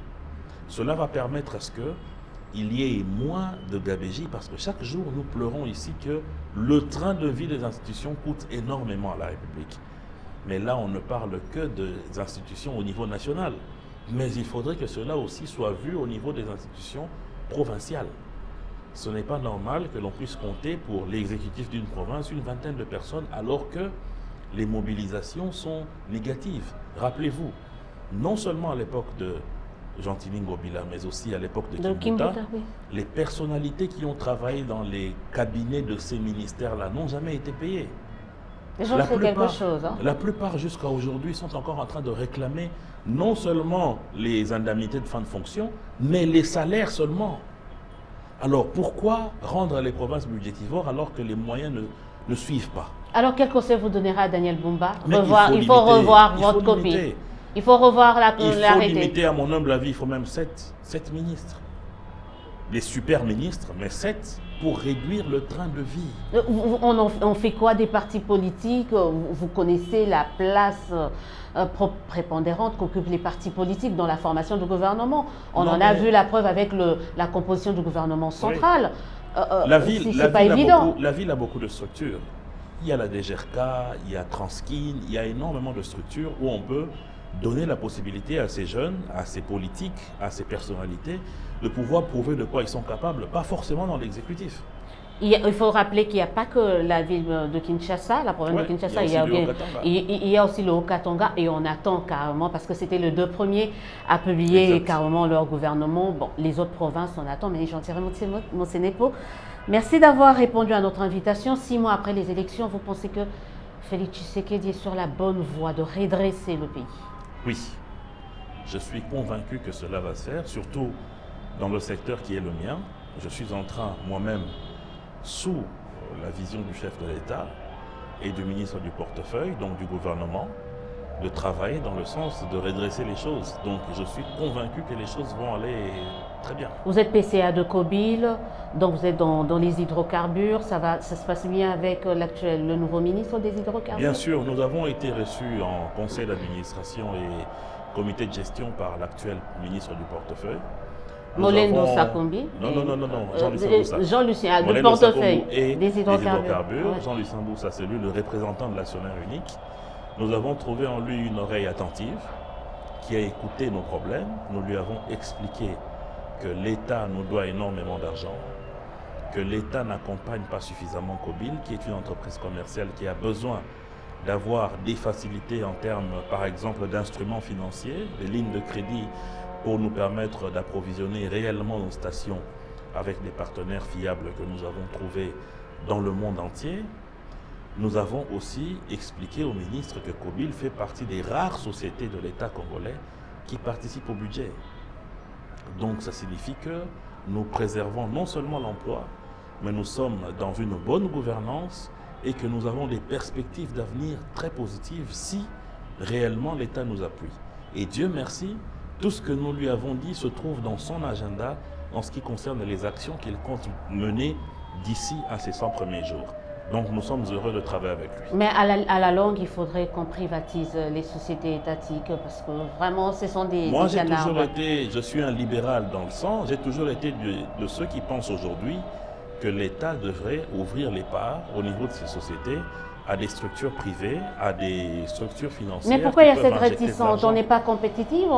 S2: Cela va permettre à ce qu'il y ait moins de gabégie, parce que chaque jour, nous pleurons ici que le train de vie des institutions coûte énormément à la République. Mais là, on ne parle que des institutions au niveau national. Mais il faudrait que cela aussi soit vu au niveau des institutions provinciales. Ce n'est pas normal que l'on puisse compter pour l'exécutif d'une province une vingtaine de personnes, alors que les mobilisations sont négatives. Rappelez-vous, non seulement à l'époque de Gentili Ngobila, mais aussi à l'époque de Kimbuta, oui. Les personnalités qui ont travaillé dans les cabinets de ces ministères-là n'ont jamais été payées. La plupart jusqu'à aujourd'hui sont encore en train de réclamer non seulement les indemnités de fin de fonction, mais les salaires seulement. Alors pourquoi rendre les provinces budgétivores alors que les moyens ne suivent pas?
S1: Alors, quel conseil vous donnerez à Daniel Bumba? Il faut revoir votre copie. Il faut revoir l'arrêté.
S2: Il faut limiter, à mon humble avis, il faut même 7 ministres. Les super ministres, mais 7 pour réduire le train de vie.
S1: On fait quoi des partis politiques? Vous connaissez la place prépondérante qu'occupent les partis politiques dans la formation du gouvernement. On en a vu la preuve avec la composition du gouvernement central.
S2: Oui. La ville a beaucoup de structures. Il y a la DGRK, il y a Transkin, il y a énormément de structures où on peut donner la possibilité à ces jeunes, à ces politiques, à ces personnalités, de pouvoir prouver de quoi ils sont capables, pas forcément dans l'exécutif.
S1: Il faut rappeler qu'il n'y a pas que la ville de Kinshasa, la province de Kinshasa, il y a aussi le Haut-Katanga, et on attend carrément, parce que c'était les 2 premiers à publier carrément leur gouvernement. Bon, les autres provinces, on attend, mais j'en dirai mon Sénépo. Merci d'avoir répondu à notre invitation. 6 mois après les élections, vous pensez que Félix Tshisekedi est sur la bonne voie de redresser le pays?
S2: Oui, je suis convaincu que cela va se faire, surtout dans le secteur qui est le mien. Je suis en train, moi-même, sous la vision du chef de l'État et du ministre du portefeuille, donc du gouvernement, de travailler dans le sens de redresser les choses. Donc je suis convaincu que les choses vont aller très bien.
S1: Vous êtes PCA de Kobil, donc vous êtes dans les hydrocarbures. Ça se passe bien avec le nouveau ministre des hydrocarbures?
S2: Bien sûr, nous avons été reçus en conseil d'administration et comité de gestion par l'actuel ministre du portefeuille.
S1: Molendo Sakombi.
S2: Non, Jean-Lucien Boussa.
S1: Jean-Lucien, du
S2: Molendo
S1: portefeuille
S2: Sakombi et
S1: des hydrocarbures.
S2: Ouais. Jean-Lucien Boussa, c'est lui le représentant de l'actionnaire unique. Nous avons trouvé en lui une oreille attentive qui a écouté nos problèmes. Nous lui avons expliqué que l'État nous doit énormément d'argent, que l'État n'accompagne pas suffisamment Kobil, qui est une entreprise commerciale qui a besoin d'avoir des facilités en termes, par exemple, d'instruments financiers, des lignes de crédit pour nous permettre d'approvisionner réellement nos stations avec des partenaires fiables que nous avons trouvés dans le monde entier. Nous avons aussi expliqué au ministre que Kobil fait partie des rares sociétés de l'État congolais qui participent au budget. Donc ça signifie que nous préservons non seulement l'emploi, mais nous sommes dans une bonne gouvernance et que nous avons des perspectives d'avenir très positives si réellement l'État nous appuie. Et Dieu merci, tout ce que nous lui avons dit se trouve dans son agenda en ce qui concerne les actions qu'il compte mener d'ici à ses 100 premiers jours. Donc nous sommes heureux de travailler avec lui.
S1: Mais à la longue, il faudrait qu'on privatise les sociétés étatiques parce que vraiment, ce sont des
S2: Moi,
S1: canards.
S2: je suis un libéral dans le sang, j'ai toujours été de ceux qui pensent aujourd'hui que l'État devrait ouvrir les parts au niveau de ces sociétés à des structures privées, à des structures financières.
S1: Mais pourquoi il y a cette réticence? On n'est pas compétitif?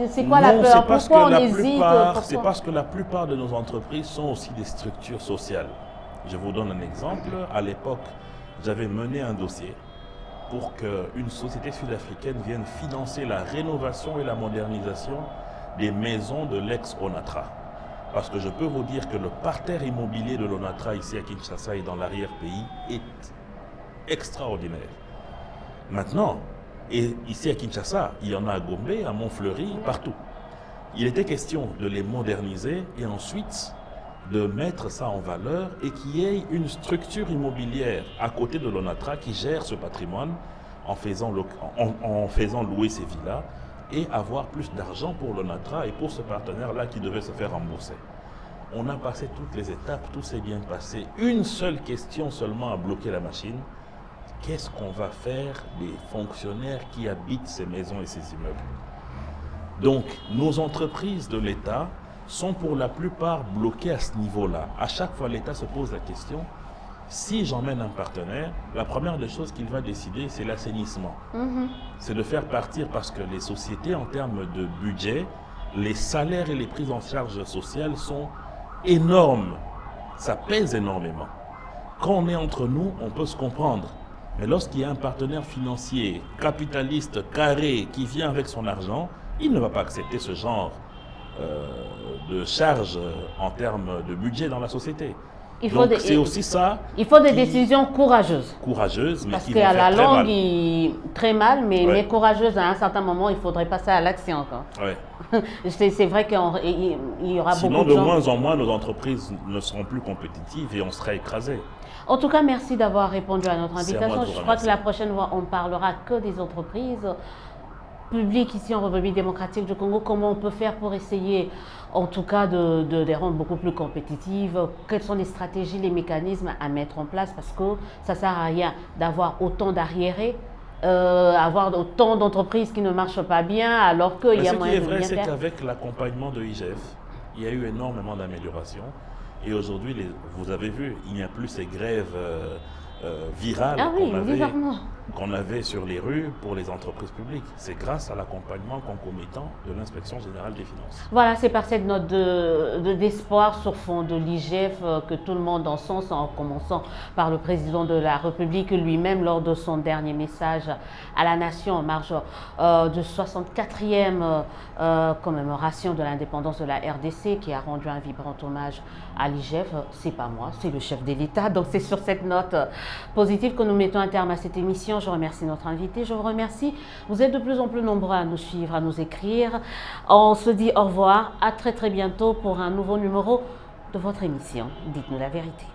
S1: C'est quoi la peur? Pourquoi on hésite?
S2: C'est parce que la plupart de nos entreprises sont aussi des structures sociales. Je vous donne un exemple. À l'époque, j'avais mené un dossier pour qu'une société sud-africaine vienne financer la rénovation et la modernisation des maisons de l'ex-Onatra. Parce que je peux vous dire que le parterre immobilier de l'Onatra ici à Kinshasa et dans l'arrière-pays est extraordinaire. Maintenant, et ici à Kinshasa, il y en a à Gombe, à Montfleury, partout. Il était question de les moderniser et ensuite de mettre ça en valeur et qu'il y ait une structure immobilière à côté de l'Onatra qui gère ce patrimoine en faisant louer ces villas et avoir plus d'argent pour l'Onatra et pour ce partenaire-là qui devait se faire rembourser. On a passé toutes les étapes, tout s'est bien passé. Une seule question seulement a bloqué la machine. Qu'est-ce qu'on va faire des fonctionnaires qui habitent ces maisons et ces immeubles? Donc, nos entreprises de l'État sont pour la plupart bloquées à ce niveau-là. À chaque fois, l'État se pose la question, si j'emmène un partenaire, la première des choses qu'il va décider, c'est l'assainissement. C'est de faire partir parce que les sociétés, en termes de budget, les salaires et les prises en charge sociales sont énormes. Ça pèse énormément. Quand on est entre nous, on peut se comprendre. Mais lorsqu'il y a un partenaire financier, capitaliste, carré, qui vient avec son argent, il ne va pas accepter ce genre de charges en termes de budget dans la société. Donc c'est aussi ça.
S1: Il faut des décisions courageuses.
S2: Courageuses, mais
S1: parce
S2: qui
S1: qu'à
S2: vont
S1: la
S2: faire très
S1: longue, très mal, mais courageuses. À un certain moment, il faudrait passer à l'action.
S2: Ouais.
S1: C'est vrai qu'il y aura
S2: Sinon,
S1: beaucoup de gens.
S2: Sinon, de moins en moins, nos entreprises ne seront plus compétitives et on sera écrasés.
S1: En tout cas, merci d'avoir répondu à notre invitation. Je crois que la prochaine fois, on ne parlera que des entreprises publiques ici en République démocratique du Congo. Comment on peut faire pour essayer, en tout cas, de les rendre beaucoup plus compétitives? Quelles sont les stratégies, les mécanismes à mettre en place? Parce que ça ne sert à rien d'avoir autant d'arriérés, avoir autant d'entreprises qui ne marchent pas bien, alors qu'il y a moyen de bien faire.
S2: Ce qui est vrai, c'est qu'avec l'accompagnement de IGF, il y a eu énormément d'améliorations. Et aujourd'hui, vous avez vu, il n'y a plus ces grèves virales qu'on avait. qu'on avait sur les rues pour les entreprises publiques. C'est grâce à l'accompagnement concomitant de l'Inspection générale des finances.
S1: Voilà, c'est par cette note d'espoir sur fond de l'IGF que tout le monde en sens, en commençant par le président de la République lui-même lors de son dernier message à la nation en marge de 64e commémoration de l'indépendance de la RDC, qui a rendu un vibrant hommage à l'IGF. C'est pas moi, c'est le chef de l'État. Donc c'est sur cette note positive que nous mettons un terme à cette émission. Je remercie notre invité, je vous remercie. Vous êtes de plus en plus nombreux à nous suivre, à nous écrire. On se dit au revoir, à très bientôt pour un nouveau numéro de votre émission. Dites-nous la vérité.